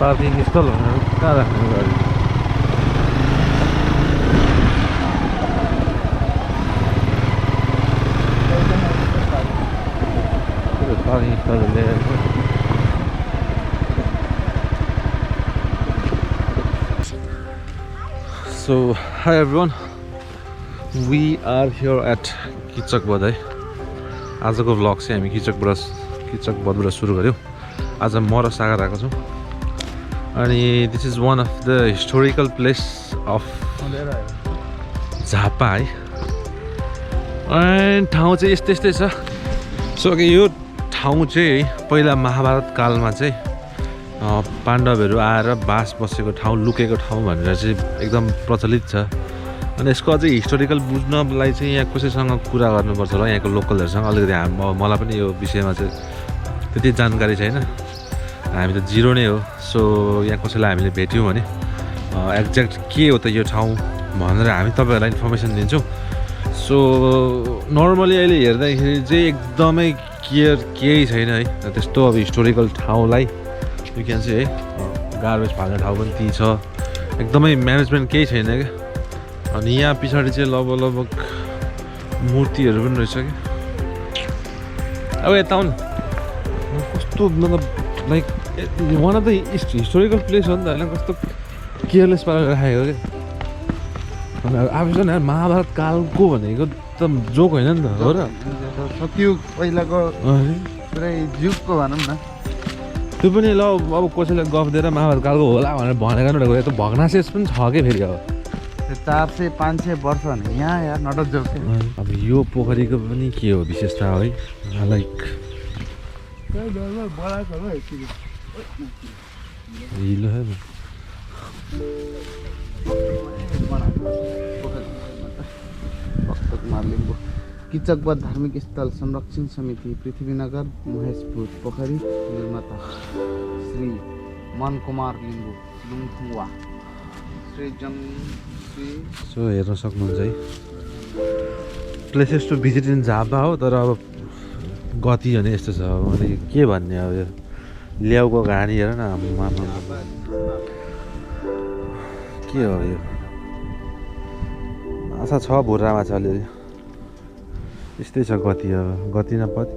Parking स्थल कहाँ राख्नु गाडी पार्किङ स्थल ल्याएको So hi everyone, we are here at Kichak बध है। आजको भ्लग चाहिँ हामी किचक बधबाट सुरु गर्यौँ। आज म र सागर आएको छौँ अनि this is one of the historical place of Jhapa है। एन्ड ठाउँ चाहिँ यस्तै छ। सो यो ठाउँ चाहिँ पहिला महाभारत कालमा चाहिँ पाण्डवहरू आएर बास बसेको ठाउँ, लुकेको ठाउँ भनेर चाहिँ एकदम प्रचलित छ। अनि यसको अझै हिस्टोरिकल बुझ्नलाई चाहिँ यहाँ कसैसँग कुरा गर्नुपर्छ होला, यहाँको लोकलहरूसँग। अलिकति मलाई पनि यो विषयमा चाहिँ त्यति जानकारी छैन, हामी त जिरो नै हो। सो यहाँ कसैलाई हामीले भेट्यौँ भने एक्ज्याक्ट के हो त यो ठाउँ भनेर हामी तपाईँहरूलाई इन्फर्मेसन दिन्छौँ। सो नर्मली अहिले हेर्दाखेरि चाहिँ एकदमै केयर केही छैन है त्यस्तो। अब हिस्टोरिकल ठाउँलाई यु क्यान चाहिँ है गार्बेज फाल्ने ठाउँ पनि ती छ, एकदमै म्यानेजमेन्ट केही छैन क्या। अनि यहाँ पछाडि चाहिँ लगभग मूर्तिहरू पनि रहेछ कि। अब यता आउनु, कस्तो मतलब like one of the historical place हो नि त होइन, कस्तो केयरलेस पारेर राखेको क्या। अनि आफूसँग महाभारत कालको भनेको त जोक होइन नि त, हो र? त्यो पहिलाको पुरै जुगको भनौँ न। त्यो पनि ल अब कसैले गफ दिएर महाभारत कालको होला भनेर भनेको नभएको यस्तो भग्नाशेष पनि छ कि फेरि। अब 400-500 वर्ष भने यहाँ यार नट अ जोक। अब यो पोखरीको पनि के हो विशेषता है, लाइक हिलो है किचक बध धार्मिक स्थल संरक्षण समिति पृथ्वीनगर महेशपुर पोखरी निर्माता श्री मन कुमार लिम्बू लुङथुङवा सो हेर्न सक्नुहुन्छ है। Places to visit in Jhapa हो, तर अब गति भने यस्तो छ। अब मैले के भन्ने, अब यो ल्याउको घानी हेर न, के हो यो माछा छ, भुर्रा माछा अलिअलि यस्तै छ गति। अब गति न पति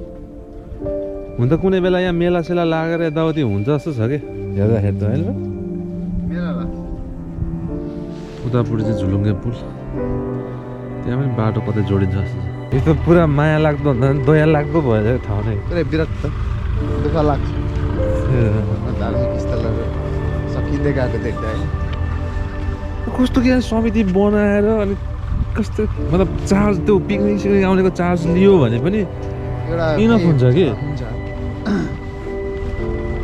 हुन त कुनै बेला यहाँ मेला सेला लागेर यताउति हुन्छ जस्तो छ कि हेर्दाखेरि त होइन। उतापट्टि चाहिँ झुलुङ्गे पुल, त्यहाँ पनि बाटो कतै जोडिन्छ जस्तो छ। यो त पुरा माया लाग्दो भन्दा दया लाग्दो भयो ठाउँ नै। पुरै विरक्त दुःख लाग्छ धार्मिक स्थलहरू सकिँदै गएको देख्दा। कस्तो के समिति बनाएर अनि कस्तो मतलब चार्ज, त्यो पिकनिक सिकनिक आउनेको चार्ज लियो भने पनि एउटा इनफ हुन्छ कि।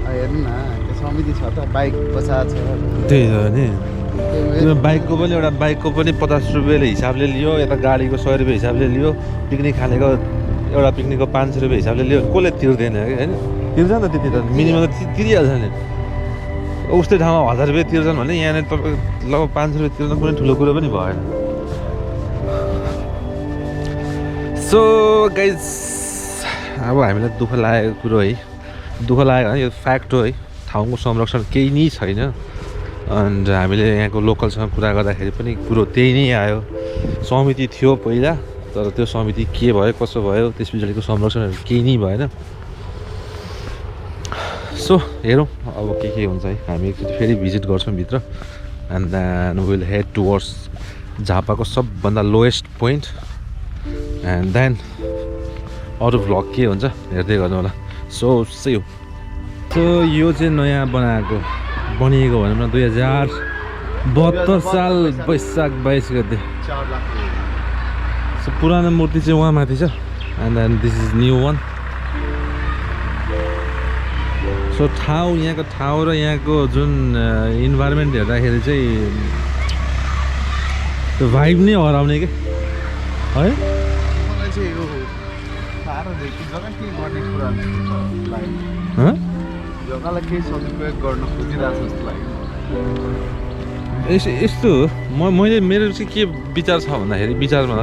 हेर्नु न त्यो समिति छ त, बाइक पछाड छ। त्यही हो नि, बाइकको पनि एउटा बाइकको पनि 50 रुपियाँले हिसाबले लियो, यता गाडीको 100 रुपियाँ हिसाबले लियो, पिकनिक खानेको एउटा पिकनिकको 500 रुपियाँ हिसाबले लियो। कसले तिर्दैन कि होइन? तिर्छ नि त, त्यति त मिनिमम त तिरिहाल्छ नि। उस्तै ठाउँमा 1000 रुपियाँ तिर्छन् भने यहाँनिर तपाईँ लगभग 500 रुपियाँ तिर्नु कुनै ठुलो कुरो पनि भएन। सो गाइज अब हामीलाई दुःख लागेको कुरो है, दुःख लागेको यो फ्याक्ट हो है, ठाउँको संरक्षण केही नै छैन। अन्त हामीले यहाँको लोकलसँग कुरा गर्दाखेरि पनि कुरो त्यही नै आयो। समिति थियो पहिला, तर त्यो समिति के भयो कसो भयो, त्यस पछाडिको संरक्षणहरू केही नै भएन। सो हेरौँ अब के हुन्छ है। हामी एकचोटि फेरि भिजिट गर्छौँ भित्र, and then will head towards झापाको सबभन्दा लोएस्ट पोइन्ट, एन्ड देन अरू भ्लग के हुन्छ हेर्दै गर्नु होला। सो यो चाहिँ नयाँ बनिएको भनौँ न 2072 साल वैशाख 22 गते। सो पुरानो मूर्ति चाहिँ उहाँ माथि छ, and then this is new one. So यहाँको ठाउँ र यहाँको जुन इन्भाइरोमेन्ट हेर्दाखेरि चाहिँ त्यो भाइब नै हराउने के है। मलाई चाहिँ यो थाहा गाह्रो देखि जग्गा के गर्ने कुरा लाग्यो हँ जग्गालाई केही सदुपयोग गर्न खोजिरहेको जस्तो लाग्यो यस्तो मैले मेरो चाहिँ के विचार छ भन्दाखेरि विचारमा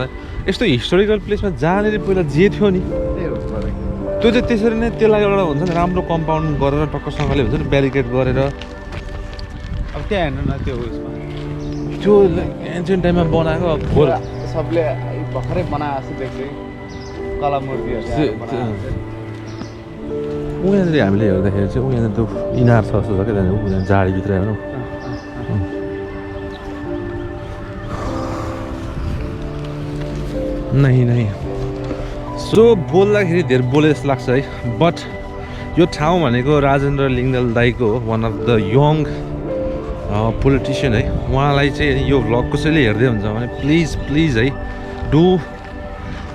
यस्तो हिस्टोरिकल प्लेसमा जहाँनिर पहिला जे थियो नि त्यही हो गरेको त्यो चाहिँ त्यसरी नै त्यसलाई एउटा हुन्छ नि राम्रो कम्पाउन्ड गरेर टक्कसँगले हुन्छ नि ब्यारिकेड गरेर अब त्यहाँ हेर्नु न त्यो उयसमा त्यो एन्सियन्ट टाइममा बनाएको अब खोल सबले भर्खरै बनाएको जस्तो देख्दै कला मूर्तिहरू उहाँनिर हामीले हेर्दाखेरि चाहिँ उहाँनिर त्यो इनार छ जस्तो छ क्या त्यहाँनिर झाडीभित्र हेर्नु नै सो बोल्दाखेरि धेरै बोले जस्तो लाग्छ है बट यो ठाउँ भनेको राजेन्द्र लिङ्गदेल दाईको one of the young politician है उहाँलाई चाहिँ यो भ्लग कसैले हेर्दै हुन्छ भने प्लिज है डु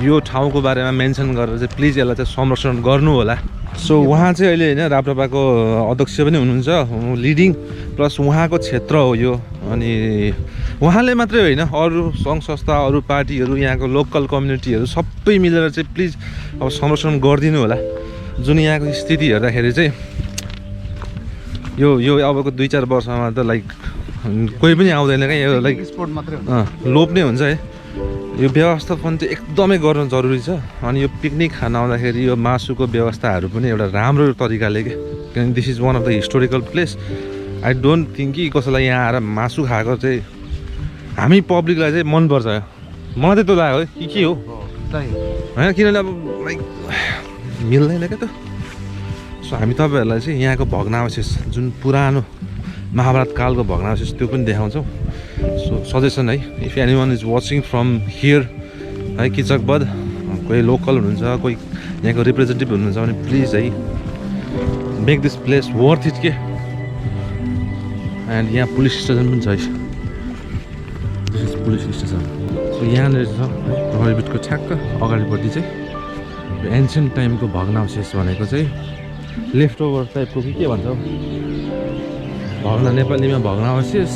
यो ठाउँको बारेमा मेन्सन गरेर चाहिँ प्लिज यसलाई चाहिँ संरक्षण गर्नु होला सो उहाँ चाहिँ अहिले होइन राप्रपाको अध्यक्ष पनि हुनुहुन्छ लिडिङ प्लस उहाँको क्षेत्र हो यो अनि उहाँले मात्रै होइन अरू सङ्घ संस्था अरू पार्टीहरू यहाँको लोकल कम्युनिटीहरू सबै मिलेर चाहिँ प्लिज अब संरक्षण गरिदिनु होला जुन यहाँको स्थिति हेर्दाखेरि चाहिँ यो अबको 2-4 वर्षमा त लाइक कोही पनि आउँदैन क्या यो लाइक स्पोर्ट मात्रै लोप नै हुन्छ है यो व्यवस्थापन चाहिँ एकदमै गर्नु जरुरी छ अनि यो पिकनिक खान आउँदाखेरि यो मासुको व्यवस्थाहरू पनि एउटा राम्रो तरिकाले के किनभने this is one of the historical place I don't think कि कसैलाई यहाँ आएर मासु खाएको चाहिँ हामी पब्लिकलाई चाहिँ मनपर्छ मलाई चाहिँ त्यो लाग्यो है के हो होइन किनभने अब लाइक मिल्दैन क्या त सो हामी तपाईँहरूलाई चाहिँ यहाँको भग्नावशेष जुन पुरानो महाभारत कालको भग्नावशेष त्यो पनि देखाउँछौँ सो सजेसन है if any one is watching from here है किचकबद कोही लोकल हुनुहुन्छ कोही यहाँको रिप्रेजेन्टेटिभ हुनुहुन्छ भने प्लिज है make this place worth it के एन्ड यहाँ पुलिस स्टेसन पनि छ this is police station so यहाँनिर छ है प्रहरी बिटको ठ्याक्क अगाडिपट्टि चाहिँ यो एन्सियन्ट टाइमको भग्नावशेष भनेको चाहिँ लेफ्ट ओभर टाइपको के भन्छ भग्ना नेपालीमा भग्नावशेष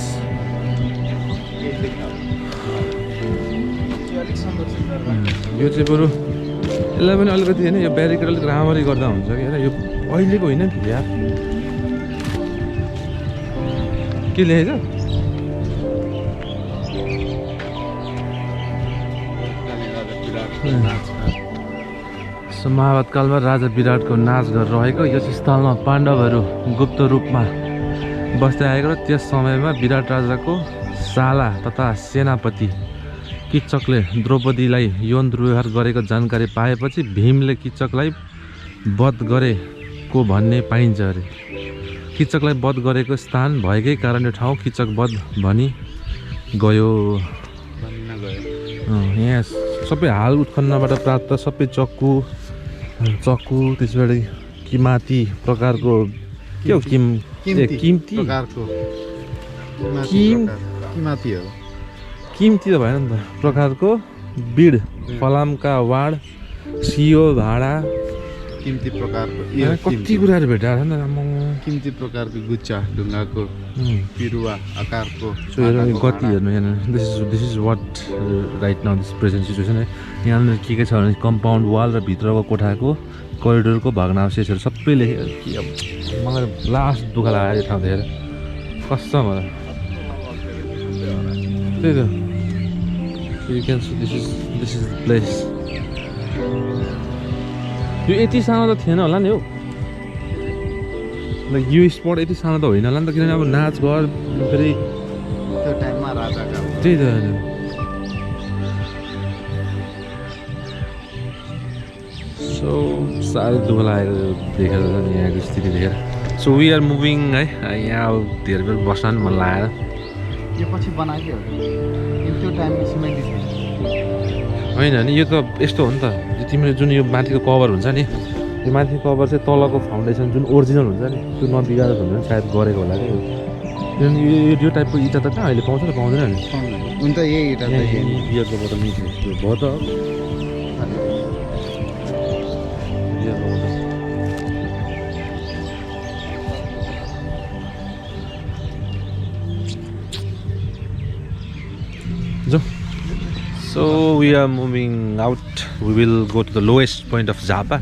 यो चाहिँ बरु यसलाई पनि अलिकति होइन यो ब्यारिकेड अलिक राम्ररी गर्दा हुन्छ कि यो अहिलेको होइन नि यार के लेखेछ महाभारत कालमा राजा विराटको नाच गरेर रहेको यस स्थलमा पाण्डवहरू गुप्त रूपमा बस्दै आएको र त्यस समयमा विराट राजाको साला तथा सेनापति किच्चकले द्रौपदीलाई यौन दुर्व्यवहार गरेको जानकारी पाएपछि भीमले किच्चकलाई वध गरेको भन्ने पाइन्छ अरे किच्चकलाई वध गरेको स्थान भएकै कारण यो ठाउँ किच्चक वध भनी गयो यहाँ सबै हाल उत्खननबाट प्राप्त सबै चक्कु त्यसबाट किमाती प्रकारको के हो किम्ती किम्ती त भएन नि त प्रकारको बिड फलामका वाड सियो भाँडा किम्ती प्रकारको कति कुराहरू भेटाएर नि किम्ती प्रकारको गुच्चा ढुङ्गाको पिरुवा आकारको गति हेर्नु यहाँ this is what right now this present situation है यहाँनिर के छ भने कम्पाउन्ड वाल र भित्रको कोठाको करिडोरको भग्नावशेषहरू सबै लेखेको के अब मलाई लास्ट दुःख लाग्यो यो ठाउँ देखेर कस्तो मलाई त्यही त you can see this is place यो यति सानो त थिएन होला नि हौ लाइक यो स्पट यति सानो त होइन होला नि त किनभने अब नाच घर फेरि त्यो टाइममा राजाका त्यही त सो साह्रै दुःख लागेको देखेर यहाँको स्थिति देखेर सो वी आर मुभिङ है यहाँ अब धेरै बेर बस्न पनि मन लागेर यो पछि बनायो त्यो टाइममा सिमेन्ट होइन नि यो त यस्तो हो नि त तिमीले जुन यो माथिको कभर हुन्छ नि यो माथिको कभर चाहिँ तलको फाउन्डेसन जुन ओरिजिनल हुन्छ नि त्यो नबिगारेको हुन्छ नि सायद गरेको होला कि किनभने यो टाइपको इँटा त कहाँ अहिले पाउँछ र पाउँदैन नि हुन्छ यही इँटा बियरको बोतल मिठो भयो त बियरको बोतल So we are moving out. We will go to the lowest point of Japa.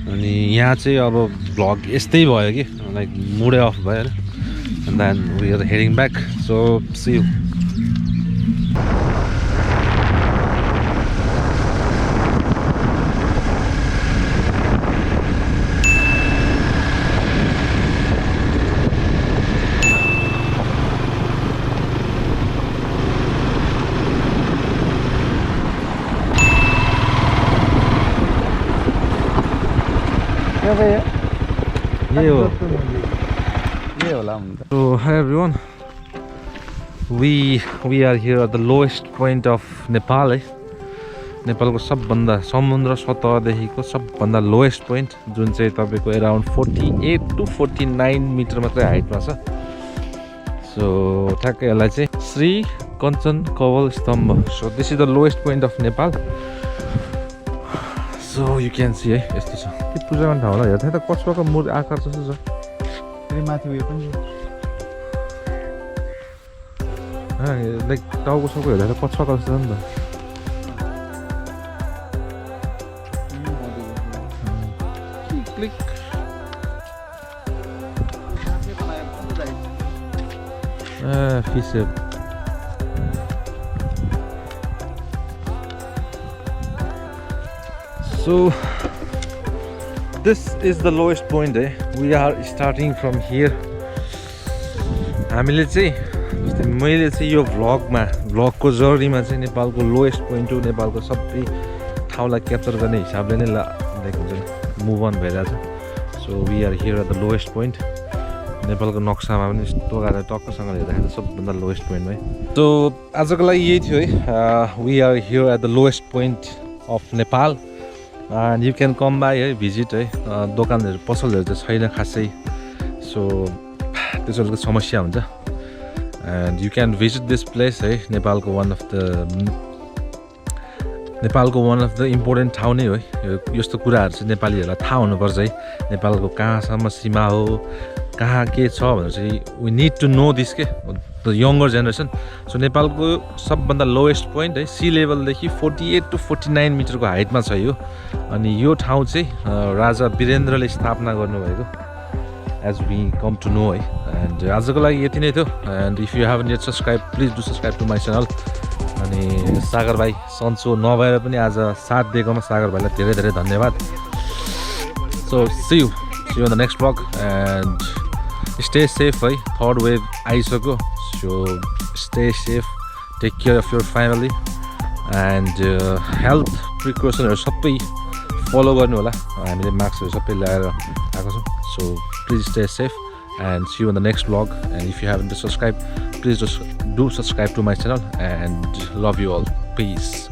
अनि यहाँ चाहिँ अब भ्लग यस्तै भयो कि लाइक मुडै अफ भयो हैन and then we are heading back, so see you. So hi everyone, we are here at the lowest point of Nepal. नेपालको सबभन्दा समुद्र सतहदेखिको सबभन्दा लोएस्ट पोइन्ट जुन चाहिँ तपाईको अराउन्ड 48 to 49 मिटर मात्रै हाइटमा छ. सो ठ्याक्कै यसलाई चाहिँ श्री कञ्चन कवल स्तम्भ. So this is the lowest point of Nepal. So you can see है यस्तो छ. के पूजा गर्ने ठाउँ होला हेर्दा त कछुवाको मूर्ति आकार जस्तो छ. फेरि माथि उयो पनि लाइक टाउको सबको हेर्दा त कछुवाको जस्तो छ नि त. Click fish shape. So this is the lowest point. We are starting from here. हामीले चाहिँ जस्तै मैले चाहिँ यो भ्लगको जर्नीमा चाहिँ नेपालको लोएस्ट पोइन्ट हो, नेपालको सबै ठाउँलाई क्याप्चर गर्ने हिसाबले नै लाइक हुन्छ नि मुभ अन भइरहेछ. So we are here at the lowest point. नेपालको नक्सामा पनि यस्तो गरेर टक्कसँगले हेर्दाखेरि सबभन्दा लोएस्ट पोइन्टमा है. सो आजको लागि यही थियो है. We are here at the lowest point of Nepal. And you can come by है, भिजिट है. दोकानहरू पसलहरू चाहिँ छैन खासै. सो त्यसको समस्या हुन्छ. And you can visit this place है. नेपालको वान अफ द इम्पोर्टेन्ट ठाउँ नै हो है. यस्तो कुराहरू चाहिँ नेपालीहरूलाई थाहा हुनुपर्छ है. नेपालको कहाँसम्म सीमा हो, कहाँ के छ भनेर चाहिँ we need to know this के द यङ्गर जेनेरेसन. सो नेपालको सबभन्दा लोएस्ट पोइन्ट है, सी लेभलदेखि 48 to 49 मिटरको हाइटमा छ यो. अनि यो ठाउँ चाहिँ राजा वीरेन्द्रले स्थापना गर्नुभएको as we come to know है. एन्ड आजको लागि यति नै थियो. And if you haven't yet subscribe, please do subscribe to my channel. अनि सागर भाइ सन्चो नभएर पनि आज साथ दिएकोमा सागर भाइलाई धेरै धेरै धन्यवाद. So see you in the next blog. And stay safe है. थर्ड वेभ आइसक्यो. So stay safe, take care of your family. And health प्रिकसनहरू सबै फलो गर्नु होला. हामीले मास्कहरू सबै ल्याएर आएको छौँ. So please stay safe and see you in the next vlog. And if you haven't subscribed, please just do subscribe to my channel, and love you all. Peace.